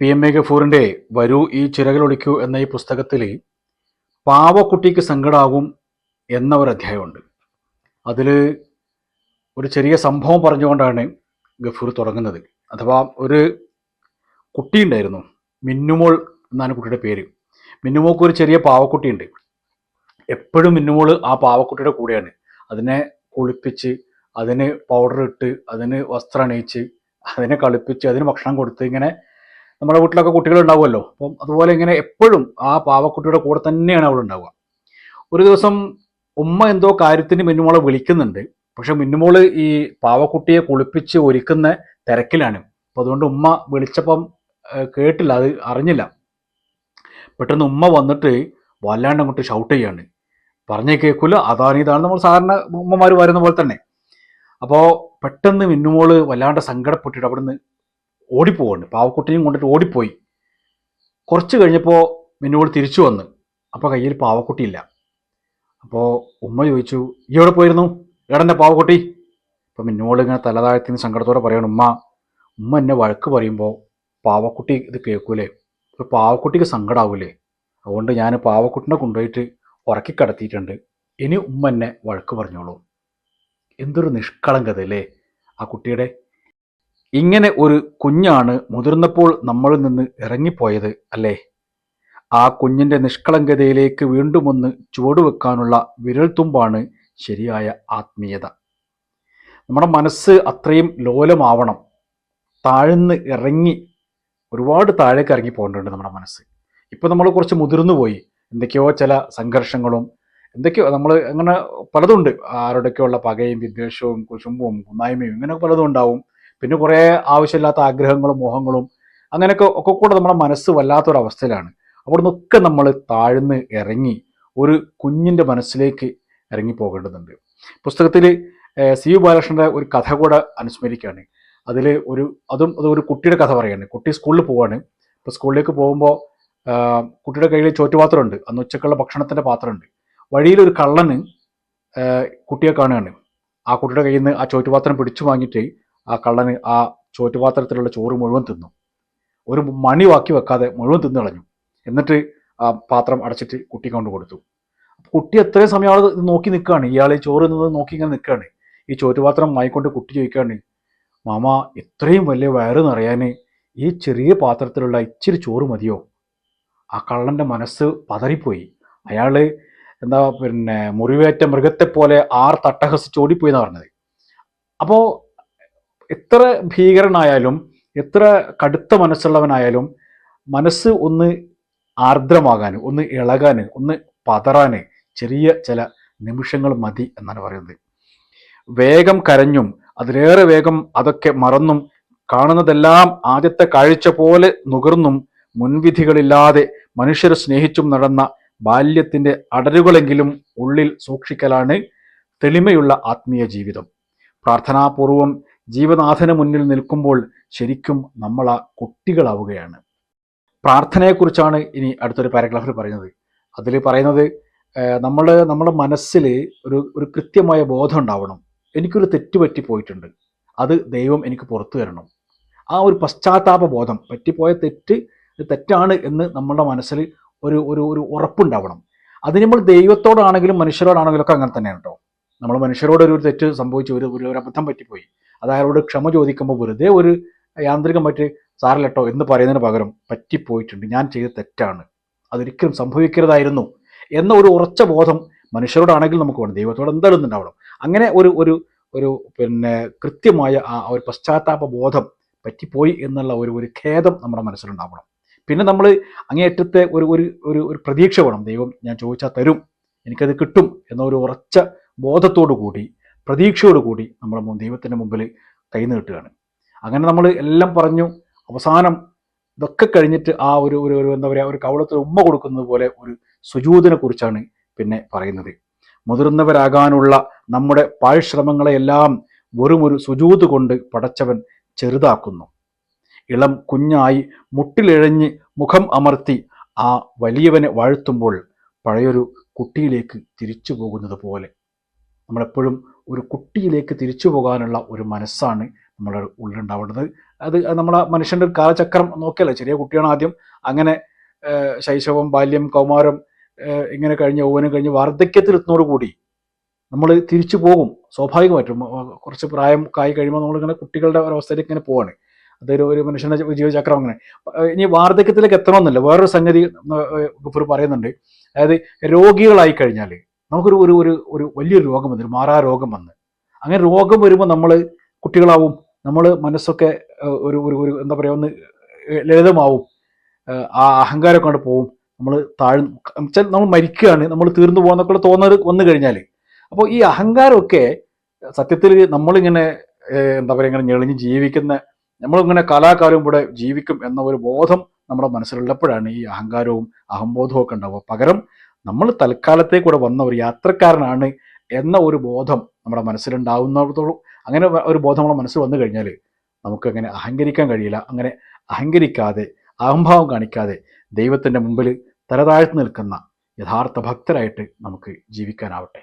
PMA ഗഫൂറിൻ്റെ വരൂ ഈ ചിറകിലൊളിക്കൂ എന്ന ഈ പുസ്തകത്തിൽ പാവക്കുട്ടിക്ക് സങ്കടാവും എന്ന ഒരു അധ്യായമുണ്ട്. അതിൽ ഒരു ചെറിയ സംഭവം പറഞ്ഞുകൊണ്ടാണ് ഗഫൂർ തുടങ്ങുന്നത്. അഥവാ ഒരു കുട്ടിയുണ്ടായിരുന്നു, മിന്നുമോൾ എന്നാണ് കുട്ടിയുടെ പേര്. മിന്നുമോൾക്ക് ഒരു ചെറിയ പാവക്കുട്ടിയുണ്ട്. എപ്പോഴും മിന്നുമോൾ ആ പാവക്കുട്ടിയുടെ കൂടെയാണ്. അതിനെ കുളിപ്പിച്ച്, അതിന് പൗഡർ ഇട്ട്, അതിന് വസ്ത്രം അണിയിച്ച്, അതിനെ കളിപ്പിച്ച്, അതിന് ഭക്ഷണം കൊടുത്ത്, ഇങ്ങനെ നമ്മുടെ വീട്ടിലൊക്കെ കുട്ടികൾ ഉണ്ടാവുമല്ലോ, അപ്പം അതുപോലെ ഇങ്ങനെ എപ്പോഴും ആ പാവക്കുട്ടിയുടെ കൂടെ തന്നെയാണ് അവൾ ഉണ്ടാവുക. ഒരു ദിവസം ഉമ്മ എന്തോ കാര്യത്തിന് മിന്നുമോളെ വിളിക്കുന്നുണ്ട്. പക്ഷെ മിന്നുമോള് ഈ പാവക്കുട്ടിയെ കുളിപ്പിച്ച് ഒരുക്കുന്ന തിരക്കിലാണ്. അപ്പം അതുകൊണ്ട് ഉമ്മ വിളിച്ചപ്പം കേട്ടില്ല, അത് അറിഞ്ഞില്ല. പെട്ടെന്ന് ഉമ്മ വന്നിട്ട് വല്ലാണ്ട് അങ്ങോട്ട് ഷൗട്ട് ചെയ്യാണ്. പറഞ്ഞേ കേൾക്കൂല, അതാണ് ഇതാണ് നമ്മൾ സാധാരണ ഉമ്മമാർ വരുന്ന പോലെ തന്നെ. അപ്പോൾ പെട്ടെന്ന് മിന്നുമോള് വല്ലാണ്ട് സങ്കടപ്പെട്ടിട്ട് അവിടുന്ന് ഓടിപ്പോവാണ്. പാവക്കുട്ടിയും കൊണ്ടിട്ട് ഓടിപ്പോയി. കുറച്ച് കഴിഞ്ഞപ്പോൾ മിന്നുമോൾ തിരിച്ചു വന്ന്, അപ്പോൾ കയ്യിൽ പാവക്കുട്ടിയില്ല. അപ്പോൾ ഉമ്മ ചോദിച്ചു, ഈ എവിടെ പോയിരുന്നു, എടൻ്റെ പാവക്കുട്ടി? അപ്പോൾ മിന്നുമോൾ ഇങ്ങനെ തലതാഴത്തിന് സങ്കടത്തോടെ പറയണം, ഉമ്മ എന്നെ വഴക്ക് പറയുമ്പോൾ പാവക്കുട്ടി ഇത് കേൾക്കൂലേ, ഇപ്പോൾ പാവക്കുട്ടിക്ക് സങ്കടാവൂലേ, അതുകൊണ്ട് ഞാൻ പാവക്കുട്ടിനെ കൊണ്ടുപോയിട്ട് ഉറക്കി കിടത്തിയിട്ടുണ്ട്, ഇനി ഉമ്മ എന്നെ വഴക്ക് പറഞ്ഞോളൂ. എന്തൊരു നിഷ്കളങ്കത അല്ലേ ആ കുട്ടിയുടെ. ഇങ്ങനെ ഒരു കുഞ്ഞാണ് മുതിർന്നപ്പോൾ നമ്മളിൽ നിന്ന് ഇറങ്ങിപ്പോയത് അല്ലേ. ആ കുഞ്ഞിൻ്റെ നിഷ്കളങ്കതയിലേക്ക് വീണ്ടും ഒന്ന് ചുവടുവെക്കാനുള്ള വിരൽത്തുമ്പാണ് ശരിയായ ആത്മീയത. നമ്മുടെ മനസ്സ് അത്രയും ലോലമാവണം. താഴ്ന്ന് ഇറങ്ങി, ഒരുപാട് താഴേക്ക് ഇറങ്ങി പോകേണ്ടതുണ്ട് നമ്മുടെ മനസ്സ്. ഇപ്പം നമ്മൾ കുറച്ച് മുതിർന്നു പോയി. എന്തൊക്കെയോ ചില സംഘർഷങ്ങളും എന്തൊക്കെയോ നമ്മൾ അങ്ങനെ പലതുണ്ട്. ആരുടെയൊക്കെയുള്ള പകയും വിദ്വേഷവും കുശുമ്പും കുന്നായ്മയും ഇങ്ങനെ പലതും ഉണ്ടാവും. പിന്നെ കുറേ ആവശ്യമില്ലാത്ത ആഗ്രഹങ്ങളും മോഹങ്ങളും അങ്ങനെയൊക്കെ കൂടെ നമ്മുടെ മനസ്സ് വല്ലാത്തൊരവസ്ഥയിലാണ്. അവിടെ നിന്നൊക്കെ നമ്മൾ താഴ്ന്ന് ഇറങ്ങി ഒരു കുഞ്ഞിൻ്റെ മനസ്സിലേക്ക് ഇറങ്ങി പോകേണ്ടതുണ്ട്. പുസ്തകത്തിൽ സി യു ബാലകൃഷ്ണൻ്റെ ഒരു കഥ കൂടെ അനുസ്മരിക്കുകയാണ്. അതിൽ അതൊരു കുട്ടിയുടെ കഥ പറയുകയാണ്. കുട്ടി സ്കൂളിൽ പോവാണ്. ഇപ്പോൾ സ്കൂളിലേക്ക് പോകുമ്പോൾ കുട്ടിയുടെ കയ്യിൽ ചോറ്റുപാത്രമുണ്ട്. അന്ന് ഉച്ചക്കുള്ള ഭക്ഷണത്തിൻ്റെ പാത്രമുണ്ട്. വഴിയിലൊരു കള്ളന് കുട്ടിയെ കാണുകയാണ്. ആ കുട്ടിയുടെ കയ്യിൽ നിന്ന് ആ ചോറ്റുപാത്രം പിടിച്ചു വാങ്ങിയിട്ട് ആ കള്ളന് ആ ചോറ്റുപാത്രത്തിലുള്ള ചോറ് മുഴുവൻ തിന്നു. ഒരു മണി ബാക്കി വെക്കാതെ മുഴുവൻ തിന്നു കളഞ്ഞു. എന്നിട്ട് ആ പാത്രം അടച്ചിട്ട് കുട്ടി കൊണ്ട് കൊടുത്തു. കുട്ടി എത്രയും സമയം ആൾ നോക്കി നിൽക്കുകയാണ്. ഇയാൾ ഈ ചോറ് നിന്ന് നോക്കി ഇങ്ങനെ നിൽക്കുകയാണ്. ഈ ചോറ്റുപാത്രം വാങ്ങിക്കൊണ്ട് കുട്ടി ചോദിക്കുകയാണ്, മാമ ഇത്രയും വലിയ വയറ് നിറയാൻ ഈ ചെറിയ പാത്രത്തിലുള്ള ഇച്ചിരി ചോറ് മതിയോ? ആ കള്ളൻ്റെ മനസ്സ് പതറിപ്പോയി. അയാൾ മുറിവേറ്റ മൃഗത്തെ പോലെ തട്ടഹസിച്ച് ഓടിപ്പോയി എന്നാണ് പറഞ്ഞത്. അപ്പോൾ എത്ര ഭീകരനായാലും എത്ര കടുത്ത മനസ്സുള്ളവനായാലും മനസ്സ് ഒന്ന് ആർദ്രമാകാൻ, ഒന്ന് ഇളകാൻ, ഒന്ന് പതറാൻ ചെറിയ ചില നിമിഷങ്ങൾ മതി എന്നാണ് പറയുന്നത്. വേഗം കരഞ്ഞും അതിലേറെ വേഗം അതൊക്കെ മറന്നും കാണുന്നതെല്ലാം ആദ്യത്തെ കാഴ്ച പോലെ നുകർന്നും മുൻവിധികളില്ലാതെ മനുഷ്യരെ സ്നേഹിച്ചും നടന്ന ബാല്യത്തിൻ്റെ അടരുകളെങ്കിലും ഉള്ളിൽ സൂക്ഷിക്കലാണ് തെളിമയുള്ള ആത്മീയ ജീവിതം. പ്രാർത്ഥനാപൂർവം ജീവനാഥന് മുന്നിൽ നിൽക്കുമ്പോൾ ശരിക്കും നമ്മൾ ആ കുട്ടികളാവുകയാണ്. പ്രാർത്ഥനയെക്കുറിച്ചാണ് ഇനി അടുത്തൊരു പാരഗ്രാഫിൽ പറയുന്നത്. അതിൽ പറയുന്നത് നമ്മുടെ മനസ്സിൽ ഒരു കൃത്യമായ ബോധം ഉണ്ടാവണം. എനിക്കൊരു തെറ്റ് പറ്റിപ്പോയിട്ടുണ്ട്, അത് ദൈവം എനിക്ക് പുറത്തു തരണം. ആ ഒരു പശ്ചാത്താപ ബോധം, പറ്റിപ്പോയ തെറ്റാണ് എന്ന് നമ്മുടെ മനസ്സിൽ ഒരു ഒരു ഒരു ഉറപ്പുണ്ടാവണം. അത് നമ്മൾ ദൈവത്തോടാണെങ്കിലും മനുഷ്യരോടാണെങ്കിലും ഒക്കെ അങ്ങനെ തന്നെയാണ് കേട്ടോ. നമ്മൾ മനുഷ്യരോട് ഒരു തെറ്റ് സംഭവിച്ചു, ഒരു അബദ്ധം പറ്റിപ്പോയി, അത് അയാളോട് ക്ഷമ ചോദിക്കുമ്പോൾ വെറുതെ ഒരു യാന്ത്രികമായിട്ട് സാറില്ലട്ടോ എന്ന് പറയുന്നതിന് പകരം പറ്റിപ്പോയിട്ടുണ്ട്, ഞാൻ ചെയ്ത തെറ്റാണ്, അതൊരിക്കലും സംഭവിക്കരുതായിരുന്നു എന്ന ഒരു ഉറച്ച ബോധം മനുഷ്യരോടാണെങ്കിലും നമുക്ക് വേണം. ദൈവത്തോട് എന്തായാലും ഉണ്ടാവണം. അങ്ങനെ ഒരു കൃത്യമായ ആ ഒരു പശ്ചാത്താപ ബോധം, പറ്റിപ്പോയി എന്നുള്ള ഒരു ഖേദം നമ്മുടെ മനസ്സിലുണ്ടാവണം. പിന്നെ നമ്മൾ അങ്ങേയറ്റത്തെ ഒരു പ്രതീക്ഷ വേണം. ദൈവം ഞാൻ ചോദിച്ചാൽ തരും, എനിക്കത് കിട്ടും എന്ന ഒരു ഉറച്ച ബോധത്തോടു കൂടി, പ്രതീക്ഷയോടു കൂടി നമ്മൾ ദൈവത്തിൻ്റെ മുമ്പിൽ കൈ നീട്ടുകയാണ്. അങ്ങനെ നമ്മൾ എല്ലാം പറഞ്ഞു അവസാനം ഇതൊക്കെ കഴിഞ്ഞിട്ട് ആ ഒരു എന്താ പറയുക, ഒരു കവളത്തിൽ ഉമ്മ കൊടുക്കുന്നത് പോലെ ഒരു സുജൂദിനെ കുറിച്ചാണ് പിന്നെ പറയുന്നത്. മുതിർന്നവരാകാനുള്ള നമ്മുടെ പാഴ്ശ്രമങ്ങളെയെല്ലാം വെറുമൊരു സുജൂദ് കൊണ്ട് പടച്ചവൻ ചെറുതാക്കുന്നു. ഇളം കുഞ്ഞായി മുട്ടിലിഴഞ്ഞ് മുഖം അമർത്തി ആ വലിയവനെ വാഴ്ത്തുമ്പോൾ പഴയൊരു കുട്ടിയിലേക്ക് തിരിച്ചു പോകുന്നത് പോലെ നമ്മളെപ്പോഴും ഒരു കുട്ടിയിലേക്ക് തിരിച്ചു പോകാനുള്ള ഒരു മനസ്സാണ് നമ്മുടെ ഉള്ളിലുണ്ടാവേണ്ടത്. അത് നമ്മളെ മനുഷ്യൻ്റെ ഒരു കാലചക്രം നോക്കിയല്ലേ, ചെറിയ കുട്ടിയാണ് ആദ്യം, അങ്ങനെ ശൈശവം, ബാല്യം, കൗമാരം, ഇങ്ങനെ കഴിഞ്ഞ് യൗവനം കഴിഞ്ഞ് വാർദ്ധക്യത്തിലെത്തുന്നതോടുകൂടി നമ്മൾ തിരിച്ചു പോകും സ്വാഭാവികമായിട്ടും. കുറച്ച് പ്രായം ആയി കഴിയുമ്പോൾ നമ്മളിങ്ങനെ കുട്ടികളുടെ ഒരവസ്ഥയിലേക്ക് ഇങ്ങനെ പോവാണ്. ഒരു മനുഷ്യൻ്റെ ജീവചക്രം അങ്ങനെ. ഇനി വാർദ്ധക്യത്തിലേക്ക് എത്തണമെന്നില്ല, വേറൊരു സംഗതി ഗഫൂർ പറയുന്നുണ്ട്. അതായത് രോഗികളായി കഴിഞ്ഞാൽ നമുക്കൊരു ഒരു ഒരു ഒരു വലിയൊരു രോഗം വന്നു, മാറാ രോഗം വന്ന്, അങ്ങനെ രോഗം വരുമ്പോൾ നമ്മൾ കുട്ടികളാവും, നമ്മൾ മനസ്സൊക്കെ ഒരു ഒരു ഒരു എന്താ പറയുക, ഒന്ന് ലളിതമാവും, ആ അഹങ്കാരം കൊണ്ട് പോവും, നമ്മൾ വെച്ചാൽ നമ്മൾ മരിക്കുകയാണ്, നമ്മൾ തീർന്നു പോകുന്നൊക്കെ തോന്നൽ വന്നു കഴിഞ്ഞാൽ. അപ്പോൾ ഈ അഹങ്കാരമൊക്കെ സത്യത്തിൽ നമ്മളിങ്ങനെ എന്താ പറയുക, ഇങ്ങനെ ഞെളിഞ്ഞ് ജീവിക്കുന്ന, നമ്മളിങ്ങനെ കാലാകാലവും കൂടെ ജീവിക്കും എന്ന ഒരു ബോധം നമ്മുടെ മനസ്സിലുള്ളപ്പോഴാണ് ഈ അഹങ്കാരവും അഹംബോധവും ഒക്കെ ഉണ്ടാവുക. പകരം നമ്മൾ തൽക്കാലത്തേക്കൂടെ വന്ന ഒരു യാത്രക്കാരനാണ് എന്ന ഒരു ബോധം നമ്മുടെ മനസ്സിലുണ്ടാവുന്നിടത്തോളം, അങ്ങനെ ഒരു ബോധം നമ്മുടെ മനസ്സിൽ വന്നു കഴിഞ്ഞാൽ നമുക്കങ്ങനെ അഹങ്കരിക്കാൻ കഴിയില്ല. അങ്ങനെ അഹങ്കരിക്കാതെ, അഹംഭാവം കാണിക്കാതെ ദൈവത്തിൻ്റെ മുമ്പിൽ തലതാഴ്ത്തി നിൽക്കുന്ന യഥാർത്ഥ ഭക്തരായിട്ട് നമുക്ക് ജീവിക്കാനാവട്ടെ.